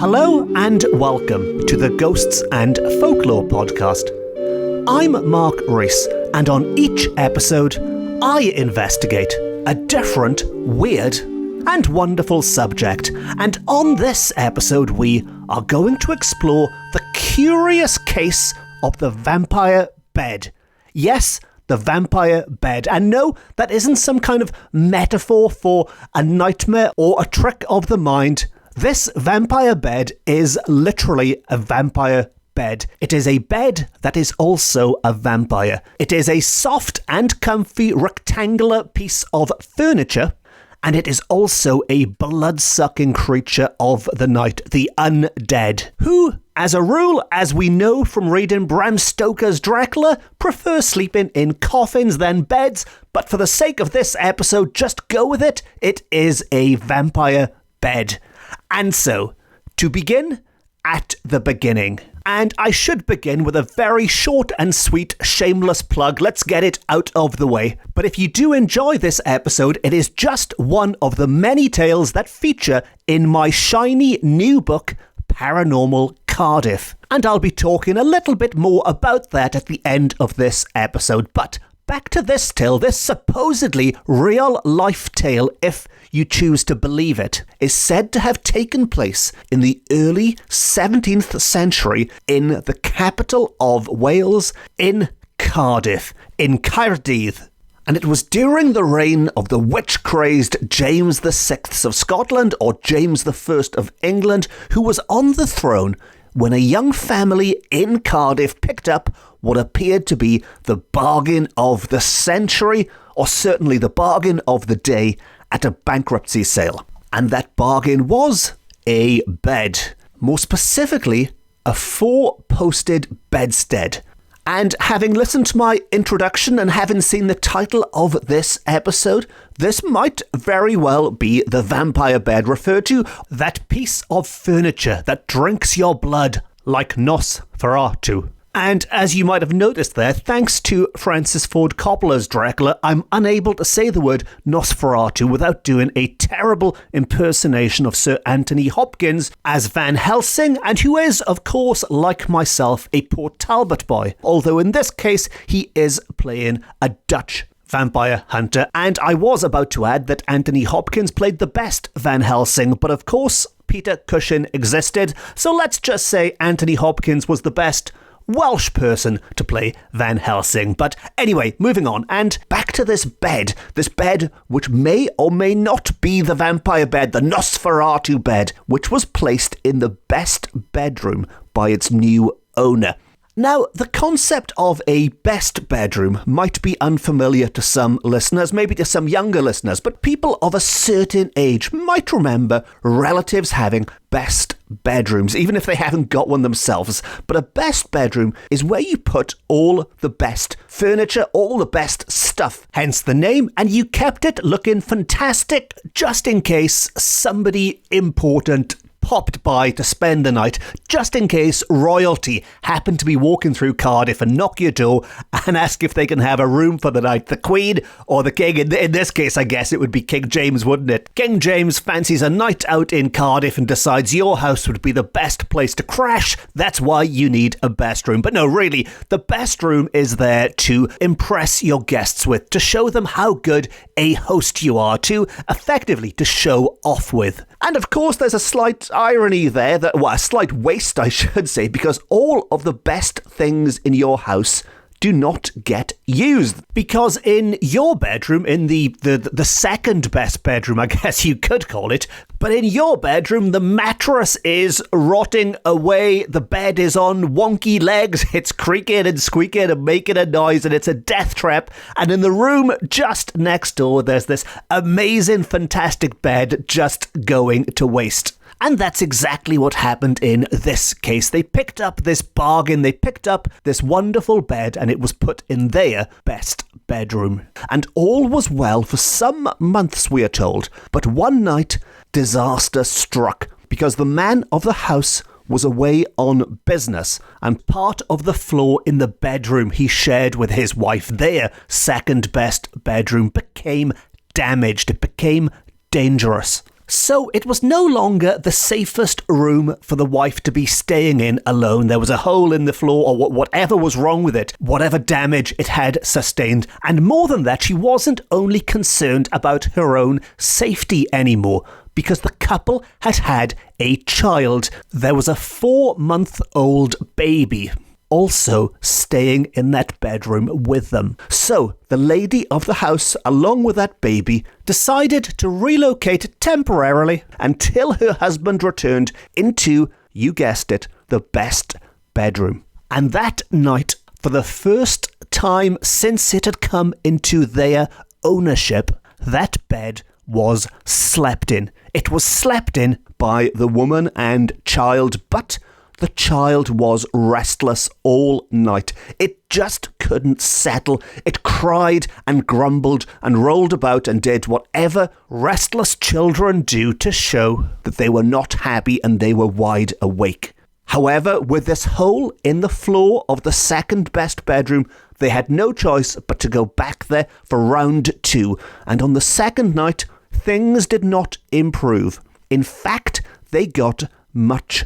Hello and welcome to the Ghosts and Folklore podcast. I'm Mark Rees, and on each episode, I investigate a different, weird, and wonderful subject. And on this episode, we are going to explore the curious case of the vampire bed. Yes, the vampire bed. And no, that isn't some kind of metaphor for a nightmare or a trick of the mind. This vampire bed is literally a vampire bed. It is a bed that is also a vampire. It is a soft and comfy rectangular piece of furniture, and it is also a blood-sucking creature of the night, the undead, who, as a rule, as we know from reading Bram Stoker's Dracula, prefer sleeping in coffins than beds, but for the sake of this episode, just go with it. It is a vampire bed. And so, to begin, at the beginning. And I should begin with a very short and sweet shameless plug. Let's get it out of the way. But if you do enjoy this episode, it is just one of the many tales that feature in my shiny new book, Paranormal Cardiff. And I'll be talking a little bit more about that at the end of this episode. But back to this tale, this supposedly real-life tale, if you choose to believe it, is said to have taken place in the early 17th century in the capital of Wales, in Cardiff, in Caerdydd. And it was during the reign of the witch-crazed James VI of Scotland, or James I of England, who was on the throne when a young family in Cardiff picked up what appeared to be the bargain of the century, or certainly the bargain of the day, at a bankruptcy sale. And that bargain was a bed. More specifically, a 4-posted bedstead. And having listened to my introduction and having seen the title of this episode, this might very well be the vampire bed referred to, that piece of furniture that drinks your blood like Nosferatu. And as you might have noticed there, thanks to Francis Ford Coppola's Dracula, I'm unable to say the word Nosferatu without doing a terrible impersonation of Sir Anthony Hopkins as Van Helsing, and who is, of course, like myself, a Port Talbot boy. Although in this case, he is playing a Dutch vampire hunter. And I was about to add that Anthony Hopkins played the best Van Helsing, but of course, Peter Cushing existed. So let's just say Anthony Hopkins was the best Welsh person to play Van Helsing. But anyway, moving on, and back to this bed which may or may not be the vampire bed, the Nosferatu bed, which was placed in the best bedroom by its new owner. Now, the concept of a best bedroom might be unfamiliar to some listeners, maybe to some younger listeners, but people of a certain age might remember relatives having best bedrooms, even if they haven't got one themselves. But a best bedroom is where you put all the best furniture, all the best stuff, hence the name, and you kept it looking fantastic just in case somebody important popped by to spend the night, just in case royalty happened to be walking through Cardiff and knock your door and ask if they can have a room for the night. The Queen or the King, in this case I guess it would be King James, wouldn't it? King James fancies a night out in Cardiff and decides your house would be the best place to crash. That's why you need a best room. But no, really, the best room is there to impress your guests with, to show them how good a host you are, to effectively to show off with. And of course there's a slight irony there, a slight waste I should say, because all of the best things in your house do not get used. Because in your bedroom, in the second best bedroom, I guess you could call it, but in your bedroom, the mattress is rotting away, the bed is on wonky legs, it's creaking and squeaking and making a noise, and it's a death trap. And in the room just next door, there's this amazing, fantastic bed just going to waste. And that's exactly what happened in this case. They picked up this bargain, they picked up this wonderful bed, and it was put in their best bedroom. And all was well for some months, we are told. But one night, disaster struck, because the man of the house was away on business, and part of the floor in the bedroom he shared with his wife, their second best bedroom, became damaged. It became dangerous. So it was no longer the safest room for the wife to be staying in alone. There was a hole in the floor, or whatever was wrong with it, whatever damage it had sustained. And more than that, she wasn't only concerned about her own safety anymore, because the couple had had a child. There was a 4-month-old baby also staying in that bedroom with them. So the lady of the house, along with that baby, decided to relocate temporarily until her husband returned into, you guessed it, the best bedroom. And that night, for the first time since it had come into their ownership, that bed was slept in. It was slept in by the woman and child, but the child was restless all night. It just couldn't settle. It cried and grumbled and rolled about and did whatever restless children do to show that they were not happy and they were wide awake. However, with this hole in the floor of the second best bedroom, they had no choice but to go back there for round 2. And on the second night, things did not improve. In fact, they got much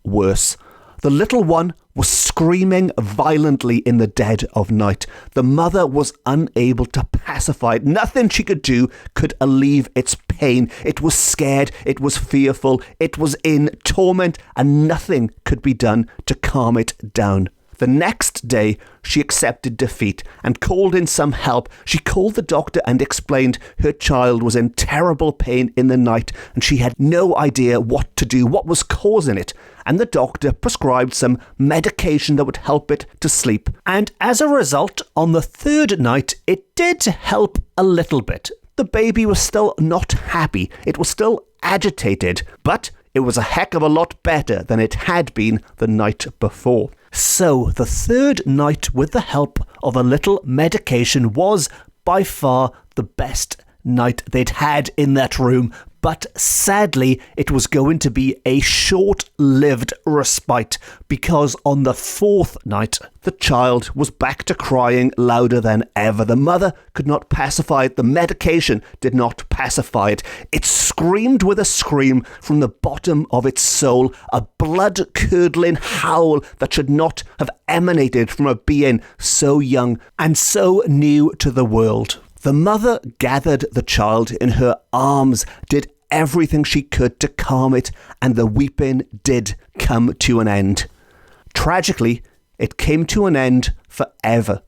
worse. The little one was screaming violently in the dead of night. The mother was unable to pacify it. Nothing she could do could alleviate its pain. It was scared, it was fearful, it was in torment, and nothing could be done to calm it down. The next day, she accepted defeat and called in some help. She called the doctor and explained her child was in terrible pain in the night and she had no idea what to do, what was causing it. And the doctor prescribed some medication that would help it to sleep. And as a result, on the third night, it did help a little bit. The baby was still not happy. It was still agitated, but it was a heck of a lot better than it had been the night before. So the third night, with the help of a little medication, was by far the best night they'd had in that room. But sadly, it was going to be a short-lived respite, because on the fourth night, the child was back to crying louder than ever. The mother could not pacify it. The medication did not pacify it. It screamed with a scream from the bottom of its soul, a blood-curdling howl that should not have emanated from a being so young and so new to the world. The mother gathered the child in her arms, did everything she could to calm it, and the weeping did come to an end. Tragically, it came to an end forever.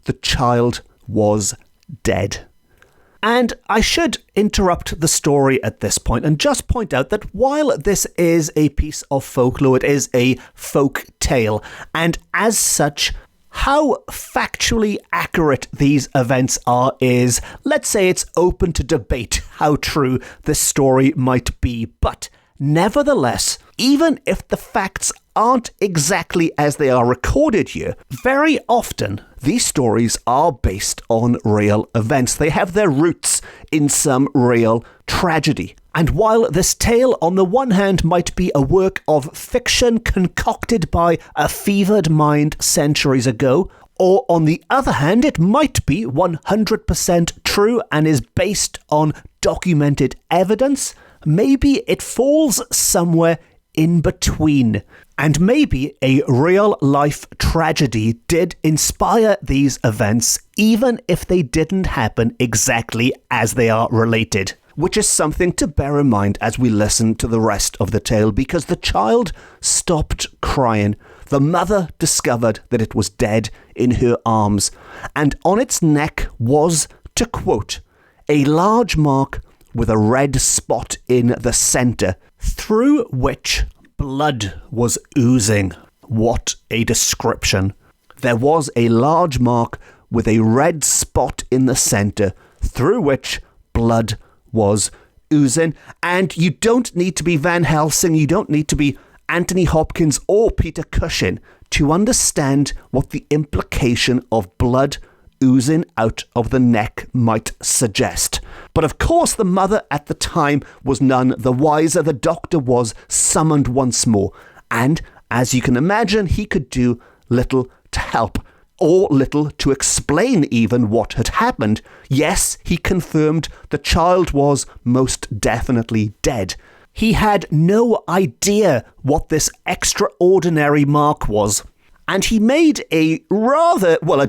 The child was dead. And I should interrupt the story at this point and just point out that while this is a piece of folklore, it is a folk tale, and as such, how factually accurate these events are is, let's say, it's open to debate how true this story might be. But nevertheless, even if the facts aren't exactly as they are recorded here, very often these stories are based on real events. They have their roots in some real tragedy. And while this tale on the one hand might be a work of fiction concocted by a fevered mind centuries ago, or on the other hand it might be 100% true and is based on documented evidence, maybe it falls somewhere in between. And maybe a real-life tragedy did inspire these events, even if they didn't happen exactly as they are related. Which is something to bear in mind as we listen to the rest of the tale, because the child stopped crying. The mother discovered that it was dead in her arms, and on its neck was, to quote, a large mark with a red spot in the centre, through which blood was oozing. What a description. There was a large mark with a red spot in the centre, through which blood was oozing. And you don't need to be Van Helsing, you don't need to be Anthony Hopkins or Peter Cushing to understand what the implication of blood oozing out of the neck might suggest. But of course the mother at the time was none the wiser. The doctor was summoned once more, and as you can imagine, he could do little to help. or little to explain even what had happened. Yes, he confirmed the child was most definitely dead. He had no idea what this extraordinary mark was. And he made a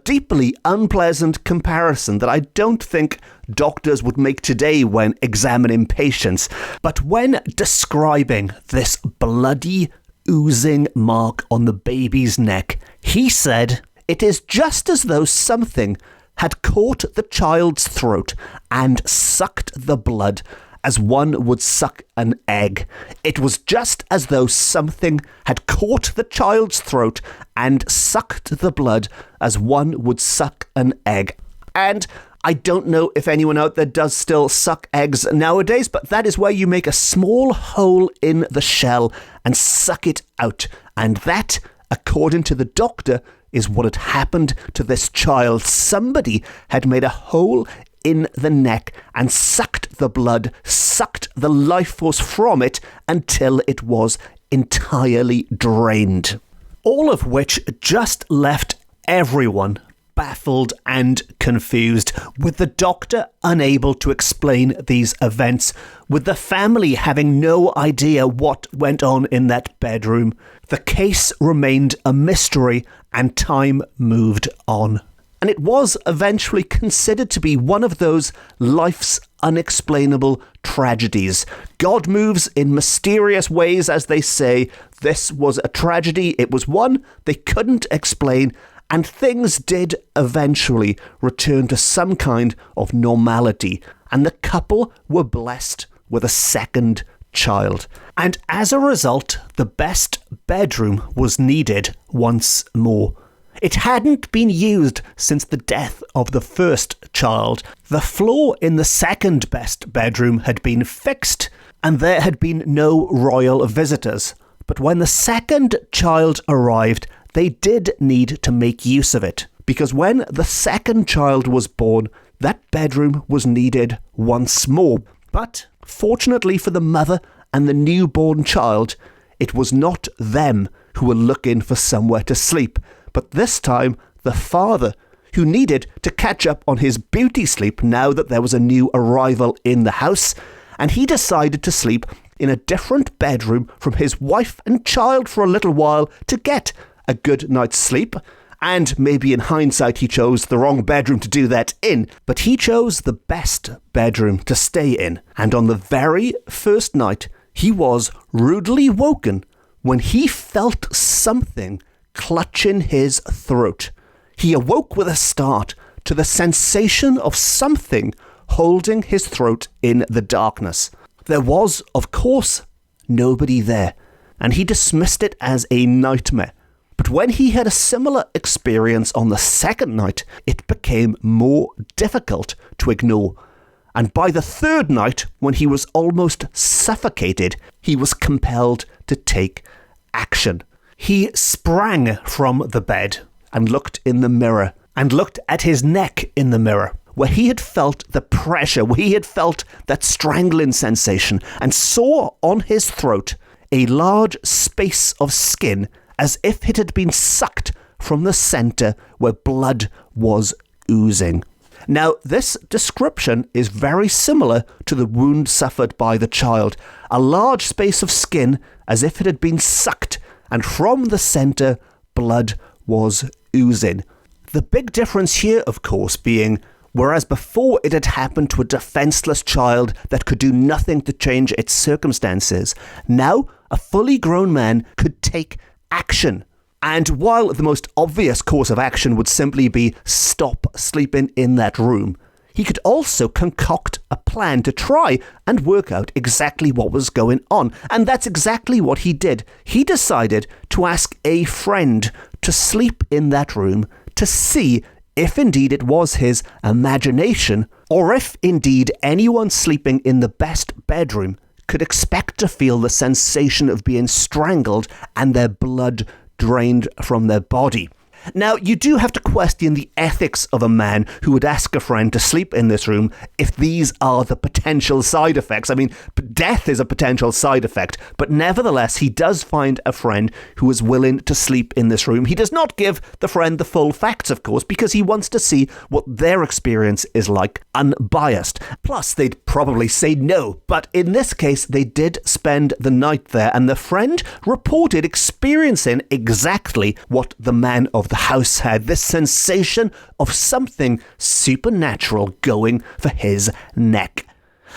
deeply unpleasant comparison that I don't think doctors would make today when examining patients. But when describing this bloody, oozing mark on the baby's neck, he said, "It is just as though something had caught the child's throat and sucked the blood as one would suck an egg. It was just as though something had caught the child's throat and sucked the blood as one would suck an egg." And I don't know if anyone out there does still suck eggs nowadays, but that is where you make a small hole in the shell and suck it out. And that, according to the doctor, is what had happened to this child. Somebody had made a hole in the neck and sucked the blood, sucked the life force from it until it was entirely drained. All of which just left everyone baffled and confused, with the doctor unable to explain these events, with the family having no idea what went on in that bedroom. The case remained a mystery and time moved on. And it was eventually considered to be one of those life's unexplainable tragedies. God moves in mysterious ways, as they say. This was a tragedy. It was one they couldn't explain, and things did eventually return to some kind of normality, and the couple were blessed with a second child. And as a result, the best bedroom was needed once more. It hadn't been used since the death of the first child. The floor in the second best bedroom had been fixed, and there had been no royal visitors. But when the second child arrived, they did need to make use of it, because when the second child was born, that bedroom was needed once more. But fortunately for the mother and the newborn child, it was not them who were looking for somewhere to sleep, but this time the father, who needed to catch up on his beauty sleep now that there was a new arrival in the house, and he decided to sleep in a different bedroom from his wife and child for a little while to get a good night's sleep. And maybe in hindsight he chose the wrong bedroom to do that in, but he chose the best bedroom to stay in. And on the very first night, he was rudely woken when he felt something clutching his throat. He awoke with a start to the sensation of something holding his throat in the darkness. There was, of course, nobody there, and he dismissed it as a nightmare. But when he had a similar experience on the second night, it became more difficult to ignore. And by the third night, when he was almost suffocated, he was compelled to take action. He sprang from the bed and looked in the mirror, and looked at his neck in the mirror, where he had felt the pressure, where he had felt that strangling sensation, and saw on his throat a large space of skin, as if it had been sucked from the centre where blood was oozing. Now, this description is very similar to the wound suffered by the child. A large space of skin, as if it had been sucked, and from the centre, blood was oozing. The big difference here, of course, being, whereas before it had happened to a defenceless child that could do nothing to change its circumstances, now a fully grown man could take action. And while the most obvious course of action would simply be stop sleeping in that room, he could also concoct a plan to try and work out exactly what was going on. And that's exactly what he did. He decided to ask a friend to sleep in that room to see if indeed it was his imagination, or if indeed anyone sleeping in the best bedroom could expect to feel the sensation of being strangled and their blood drained from their body. Now, you do have to question the ethics of a man who would ask a friend to sleep in this room if these are the potential side effects. I mean, death is a potential side effect, but nevertheless, he does find a friend who is willing to sleep in this room. He does not give the friend the full facts, of course, because he wants to see what their experience is like, unbiased. Plus, they'd probably say no, but in this case, they did spend the night there, and the friend reported experiencing exactly what the man of the house had, this sensation of something supernatural going for his neck.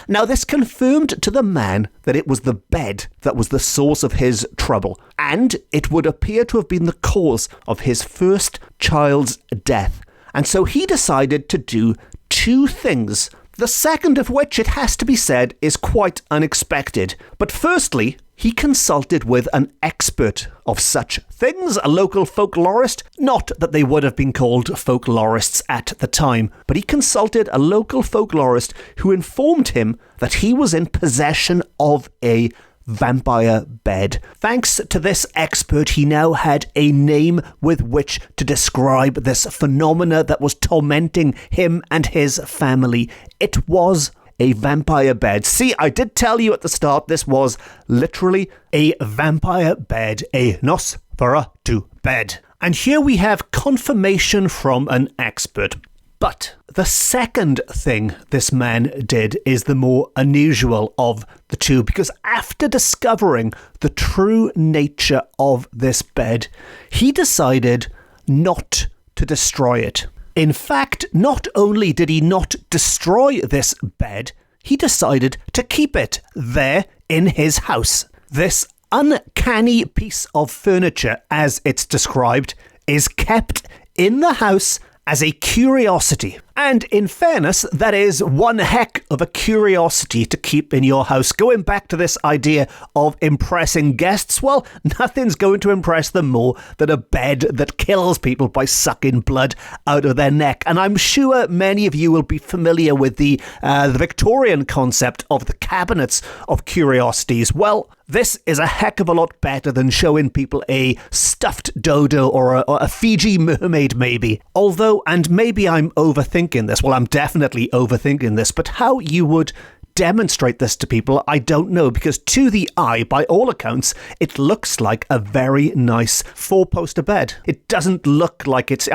Now, this confirmed to the man that it was the bed that was the source of his trouble, and it would appear to have been the cause of his first child's death. And so he decided to do two things, the second of which, it has to be said, is quite unexpected. But firstly, he consulted with an expert of such things, a local folklorist. Not that they would have been called folklorists at the time, but he consulted a local folklorist who informed him that he was in possession of a vampire bed. Thanks to this expert, he now had a name with which to describe this phenomena that was tormenting him and his family. It was a vampire bed. See, I did tell you at the start, this was literally a vampire bed, a Nosferatu bed. And here we have confirmation from an expert. But the second thing this man did is the more unusual of the two, because after discovering the true nature of this bed, he decided not to destroy it. In fact, not only did he not destroy this bed, he decided to keep it there in his house. This uncanny piece of furniture, as it's described, is kept in the house as a curiosity. And in fairness, that is one heck of a curiosity to keep in your house. Going back to this idea of impressing guests, well, nothing's going to impress them more than a bed that kills people by sucking blood out of their neck. And I'm sure many of you will be familiar with the Victorian concept of the cabinets of curiosities. Well, this is a heck of a lot better than showing people a stuffed dodo or a Fiji mermaid, maybe. Although, and maybe I'm overthinking this. Well, I'm definitely overthinking this, but how you would demonstrate this to people, I don't know, because to the eye, by all accounts, it looks like a very nice four-poster bed. It doesn't look like it's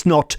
not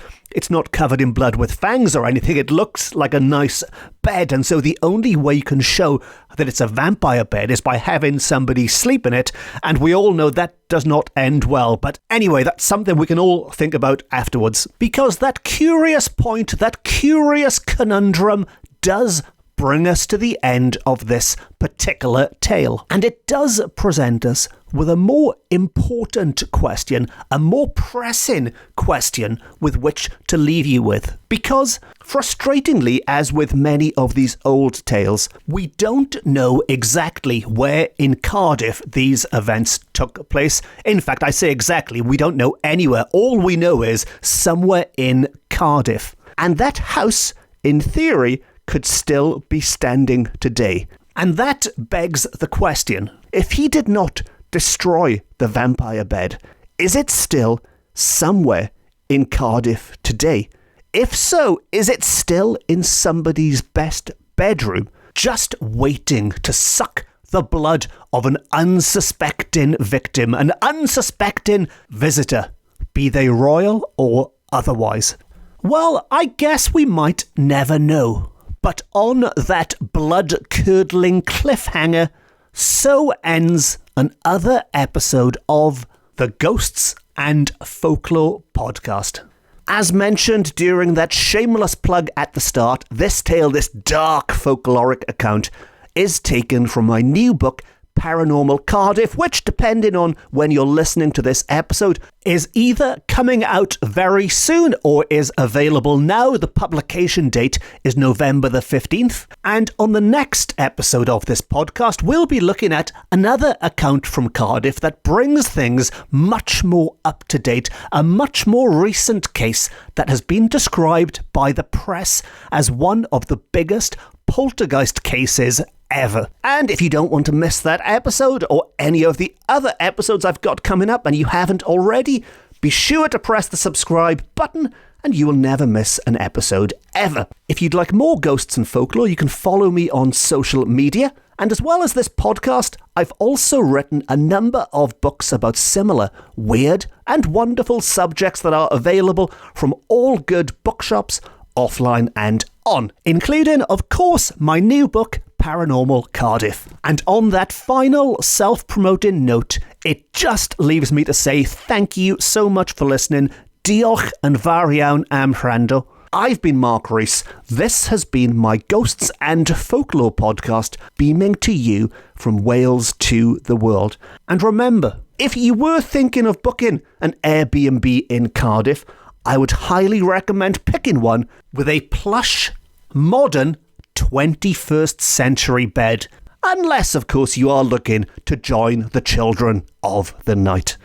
covered in blood with fangs or anything. It looks like a nice bed, and so the only way you can show that it's a vampire bed is by having somebody sleep in it, and we all know that does not end well. But anyway, that's something we can all think about afterwards, because that curious point, that curious conundrum does bring us to the end of this particular tale. And it does present us with a more important question, a more pressing question with which to leave you with. Because, frustratingly, as with many of these old tales, we don't know exactly where in Cardiff these events took place. In fact, I say exactly, we don't know anywhere. All we know is somewhere in Cardiff. And that house, in theory, could still be standing today. And that begs the question, if he did not destroy the vampire bed, is it still somewhere in Cardiff today? If so, is it still in somebody's best bedroom, just waiting to suck the blood of an unsuspecting victim, an unsuspecting visitor, be they royal or otherwise? Well, I guess we might never know. But on that blood-curdling cliffhanger, so ends another episode of the Ghosts and Folklore podcast. As mentioned during that shameless plug at the start, this tale, this dark folkloric account, is taken from my new book, Paranormal Cardiff, which, depending on when you're listening to this episode, is either coming out very soon or is available now. The publication date is November the 15th. And on the next episode of this podcast, we'll be looking at another account from Cardiff that brings things much more up to date, a much more recent case that has been described by the press as one of the biggest poltergeist cases ever. And if you don't want to miss that episode or any of the other episodes I've got coming up and you haven't already, Be sure to press the subscribe button and you will never miss an episode ever. If you'd like more ghosts and folklore, you can follow me on social media. And as well as this podcast, I've also written a number of books about similar weird and wonderful subjects that are available from all good bookshops, offline and on, including, of course, my new book, Paranormal Cardiff. And on that final self-promoting note, it just leaves me to say thank you so much for listening. Diolch and fawr iawn am wrando. I've been Mark Rees. This has been my Ghosts and Folklore podcast, beaming to you from Wales to the world. And remember, if you were thinking of booking an Airbnb in Cardiff, I would highly recommend picking one with a plush, modern 21st century bed. Unless, of course, you are looking to join the children of the night.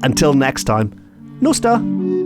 Until next time, Nostar.